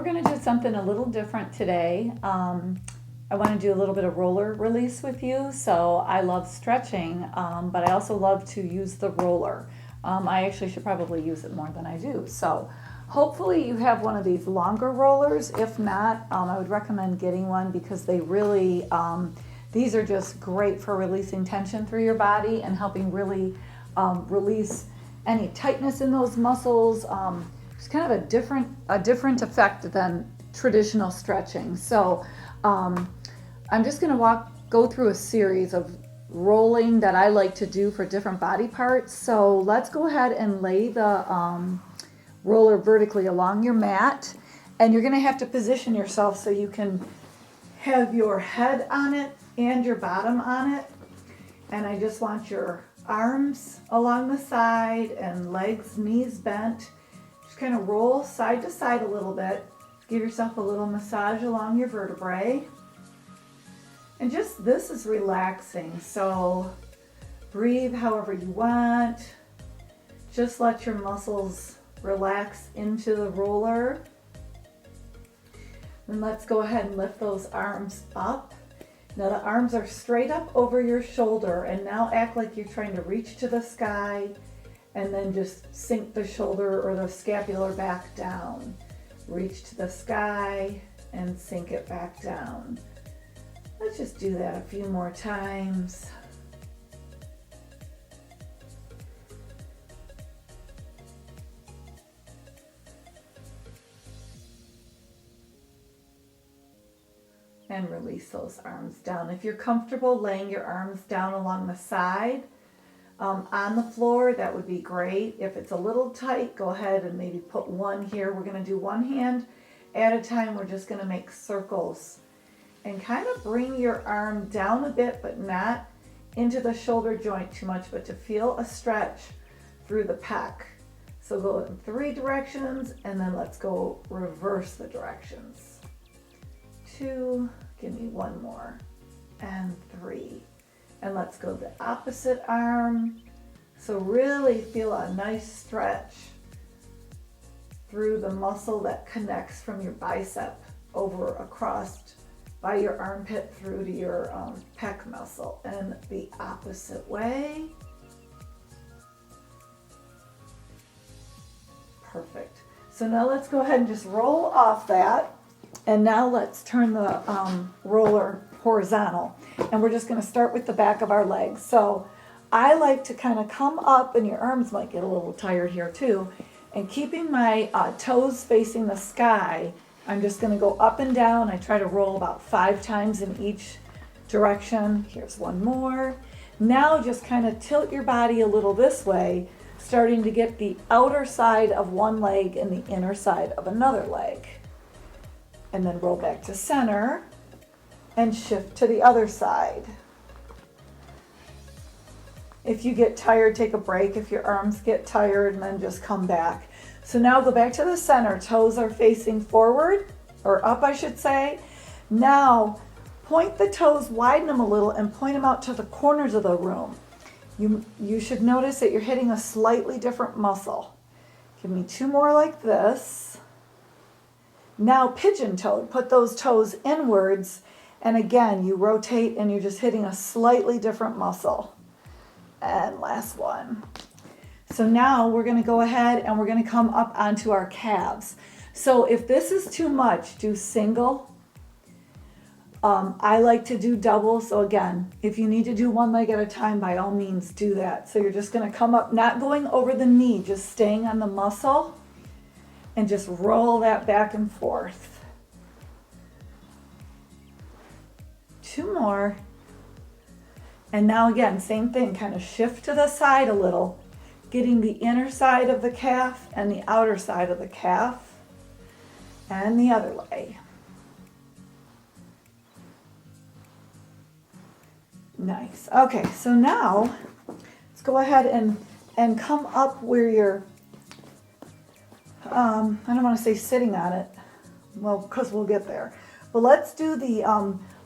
we're going to do something a little different today. I want to do a little bit of roller release with you. So I love stretching, but I also love to use the roller. I actually should probably use it more than I do. So hopefully you have one of these longer rollers. If not, I would recommend getting one because they really, these are just great for releasing tension through your body and helping really release any tightness in those muscles. It's kind of a different effect than traditional stretching. So I'm just going to go through a series of rolling that I like to do for different body parts. So let's go ahead and lay the roller vertically along your mat, and you're going to have to position yourself so you can have your head on it and your bottom on it. And I just want your arms along the side and legs, knees bent. Just kind of roll side to side a little bit. Give yourself a little massage along your vertebrae. And just, this is relaxing. So breathe however you want. Just let your muscles relax into the roller. And let's go ahead and lift those arms up. Now the arms are straight up over your shoulder, and now act like you're trying to reach to the sky and then just sink the shoulder or the scapular back down. Reach to the sky and sink it back down. Let's just do that a few more times. And release those arms down. If you're comfortable laying your arms down along the side on the floor, that would be great. If it's a little tight, go ahead and maybe put one here. We're going to do one hand at a time. We're just going to make circles and kind of bring your arm down a bit, but not into the shoulder joint too much, but to feel a stretch through the pec. So go in 3 directions, and then let's go reverse the directions. 2, give me 1 more, and 3. And let's go the opposite arm. So really feel a nice stretch through the muscle that connects from your bicep over across by your armpit through to your pec muscle, and the opposite way. Perfect. So now let's go ahead and just roll off that. And now let's turn the roller horizontal. And we're just going to start with the back of our legs. So I like to kind of come up, and your arms might get a little tired here too. And keeping my toes facing the sky, I'm just going to go up and down. I try to roll about 5 times in each direction. Here's 1 more. Now just kind of tilt your body a little this way, starting to get the outer side of one leg and the inner side of another leg. And then roll back to center and shift to the other side. If you get tired, take a break. If your arms get tired, and then just come back. So now go back to the center. Toes are facing forward, or up I should say. Now point the toes, widen them a little, and point them out to the corners of the room. You should notice that you're hitting a slightly different muscle. Give me 2 more like this. Now pigeon-toed, put those toes inwards, and again you rotate and you're just hitting a slightly different muscle. And last one. So now we're going to go ahead and we're going to come up onto our calves. So if this is too much, do single. I like to do double. So again, if you need to do 1 leg at a time, by all means do that. So you're just going to come up, not going over the knee, just staying on the muscle. And just roll that back and forth. 2 more. And now again, same thing, kind of shift to the side a little, getting the inner side of the calf and the outer side of the calf. And the other way. Nice. Okay, so now let's go ahead and come up where you're I don't want to say sitting on it, well, because we'll get there. But let's do the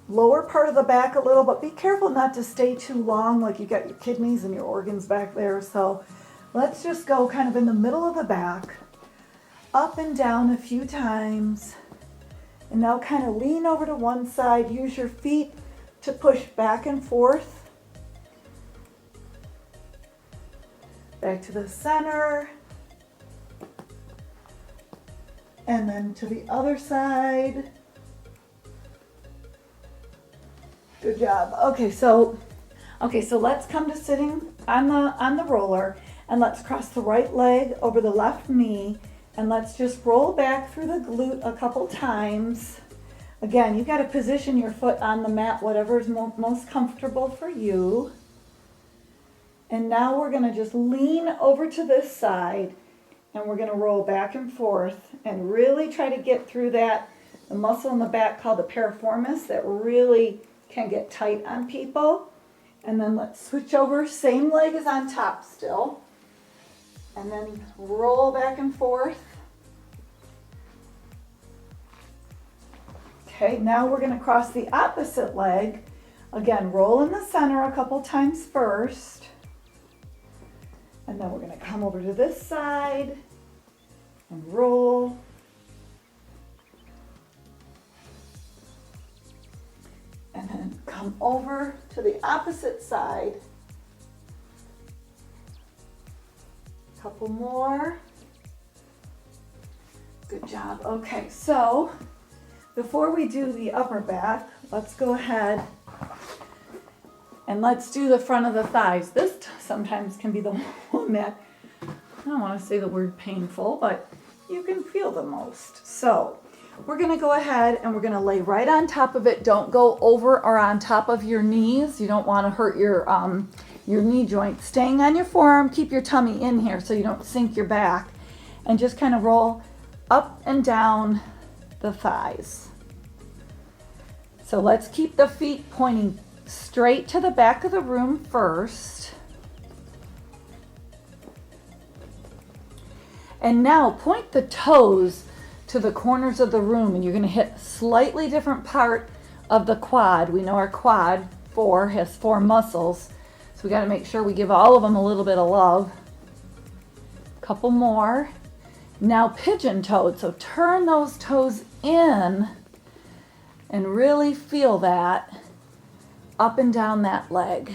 lower part of the back a little, but be careful not to stay too long, like you got your kidneys and your organs back there. So let's just go kind of in the middle of the back, up and down a few times, And now kind of lean over to one side. Use your feet to push back and forth. Back to the center. And then to the other side. Good job. Okay, so let's come to sitting on the roller, and let's cross the right leg over the left knee, and let's just roll back through the glute a couple times. Again, you got to position your foot on the mat, whatever is most comfortable for you. And now we're going to just lean over to this side, and we're going to roll back and forth and really try to get through the muscle in the back called the piriformis that really can get tight on people. And then let's switch over, same leg is on top still. And then roll back and forth. Okay, now we're going to cross the opposite leg. Again, roll in the center a couple times first. And then we're going to come over to this side and roll. And then come over to the opposite side. Couple more. Good job. Okay, so before we do the upper back, let's go ahead and let's do the front of the thighs. This sometimes can be the one that, I don't want to say the word painful, but you can feel the most. So we're going to go ahead and we're going to lay right on top of it. Don't go over or on top of your knees. You don't want to hurt your knee joint. Staying on your forearm, keep your tummy in here so you don't sink your back. And just kind of roll up and down the thighs. So let's keep the feet pointing straight to the back of the room first. And now point the toes to the corners of the room, and you're going to hit a slightly different part of the quad. We know our quad has 4 muscles, so we got to make sure we give all of them a little bit of love. Couple more. Now pigeon-toed, so turn those toes in and really feel that up and down that leg.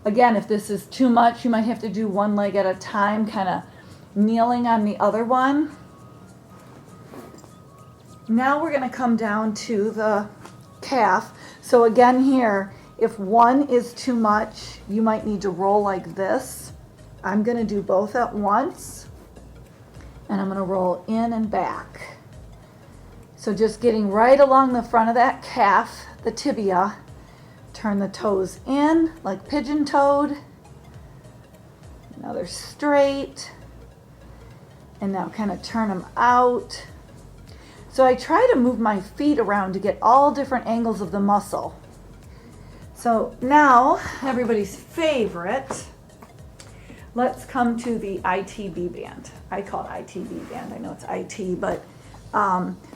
Again, if this is too much, you might have to do one leg at a time, kind of kneeling on the other one. Now we're going to come down to the calf. So again here, if one is too much, you might need to roll like this. I'm going to do both at once, and I'm going to roll in and back. So just getting right along the front of that calf, the tibia, turn the toes in like pigeon-toed. Now they're straight. And now kind of turn them out. So I try to move my feet around to get all different angles of the muscle. So now, everybody's favorite, let's come to the ITB band. I call it ITB band. I know it's IT, but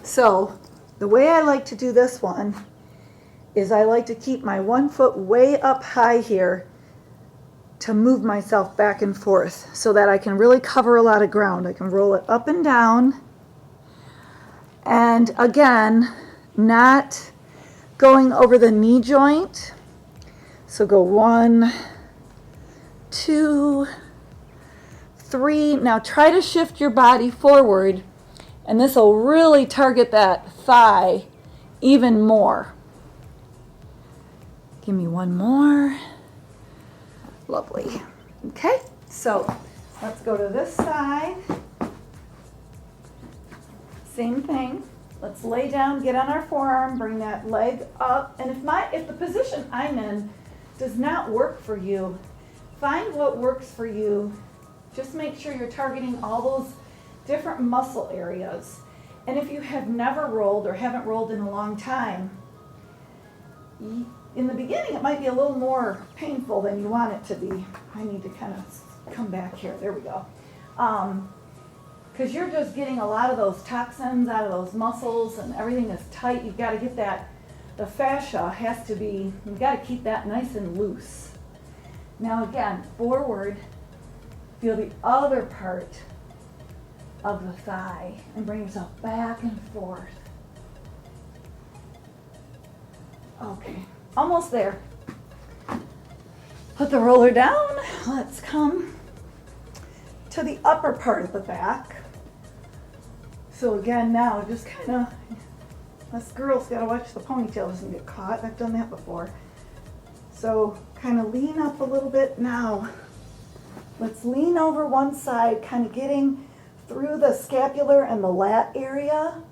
so the way I like to do this one is I like to keep my one foot way up high here to move myself back and forth so that I can really cover a lot of ground. I can roll it up and down. And again, not going over the knee joint. So go 1, 2, 3. Now try to shift your body forward, and this will really target that thigh even more. Give me one more. Lovely. Okay, so let's go to this side. Same thing. Let's lay down, get on our forearm, bring that leg up. And if the position I'm in does not work for you, find what works for you. Just make sure you're targeting all those different muscle areas. And if you have never rolled or haven't rolled in a long time, in the beginning it might be a little more painful than you want it to be. I need to kind of come back here. There we go. Because you're just getting a lot of those toxins out of those muscles and everything is tight. You've got to get that, the fascia has to be, you've got to keep that nice and loose. Now again, forward, feel the other part of the thigh and bring yourself back and forth. Okay, almost there. Put the roller down. Let's come to the upper part of the back. So again, now just kind of, us girls gotta watch the ponytail doesn't get caught. I've done that before. So kind of lean up a little bit now. Let's lean over one side, kind of getting through the scapular and the lat area.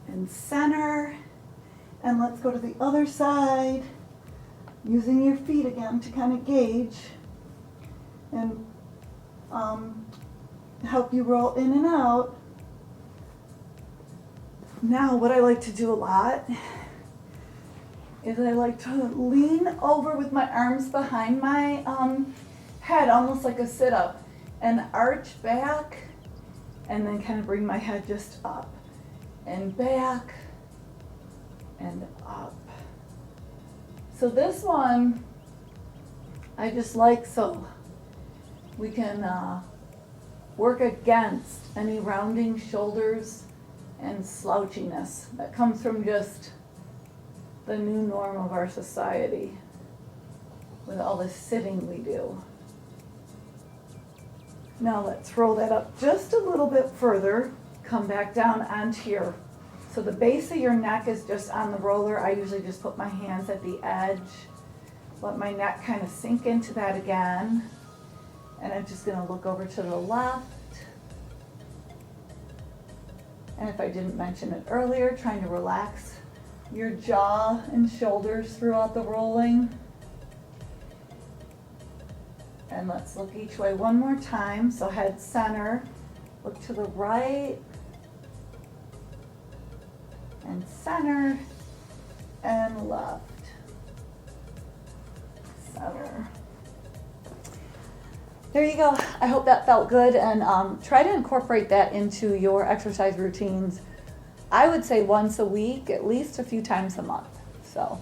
And center. And let's go to the other side, using your feet again to kind of gauge and help you roll in and out. Now what I like to do a lot is I like to lean over with my arms behind my head, almost like a sit-up, and arch back, and then kind of bring my head just up and back and up. So this one I just like so we can work against any rounding shoulders and slouchiness that comes from just the new norm of our society with all the sitting we do. Now let's roll that up just a little bit further. Come back down onto your, so the base of your neck is just on the roller. I usually just put my hands at the edge, let my neck kind of sink into that again. And I'm just gonna look over to the left. And if I didn't mention it earlier, trying to relax your jaw and shoulders throughout the rolling. And let's look each way one more time. So head center, look to the right, and center, and left, center. There you go. I hope that felt good, and try to incorporate that into your exercise routines. I would say once a week, at least a few times a month. So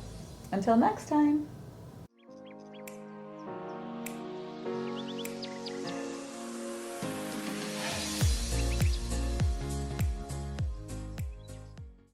until next time.